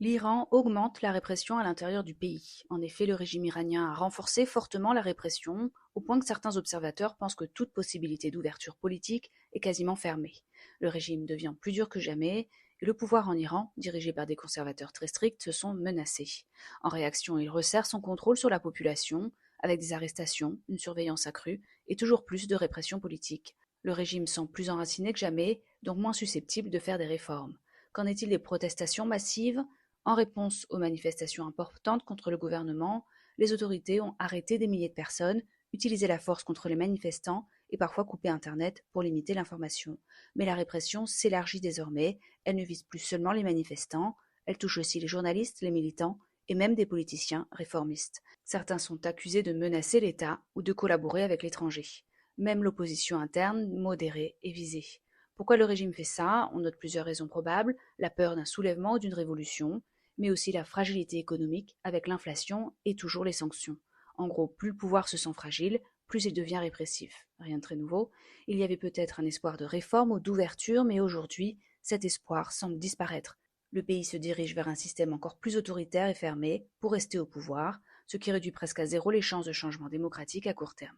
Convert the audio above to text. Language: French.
L'Iran augmente la répression à l'intérieur du pays. En effet, le régime iranien a renforcé fortement la répression, au point que certains observateurs pensent que toute possibilité d'ouverture politique est quasiment fermée. Le régime devient plus dur que jamais, et le pouvoir en Iran, dirigé par des conservateurs très stricts, se sont menacés. En réaction, il resserre son contrôle sur la population, avec des arrestations, une surveillance accrue et toujours plus de répression politique. Le régime semble plus enraciné que jamais, donc moins susceptible de faire des réformes. Qu'en est-il des protestations massives? En réponse aux manifestations importantes contre le gouvernement, les autorités ont arrêté des milliers de personnes, utilisé la force contre les manifestants et parfois coupé Internet pour limiter l'information. Mais la répression s'élargit désormais, elle ne vise plus seulement les manifestants, elle touche aussi les journalistes, les militants et même des politiciens réformistes. Certains sont accusés de menacer l'État ou de collaborer avec l'étranger. Même l'opposition interne, modérée, est visée. Pourquoi le régime fait ça? On note plusieurs raisons probables, la peur d'un soulèvement ou d'une révolution, mais aussi la fragilité économique avec l'inflation et toujours les sanctions. En gros, plus le pouvoir se sent fragile, plus il devient répressif. Rien de très nouveau. Il y avait peut-être un espoir de réforme ou d'ouverture, mais aujourd'hui, cet espoir semble disparaître. Le pays se dirige vers un système encore plus autoritaire et fermé pour rester au pouvoir, ce qui réduit presque à zéro les chances de changement démocratique à court terme.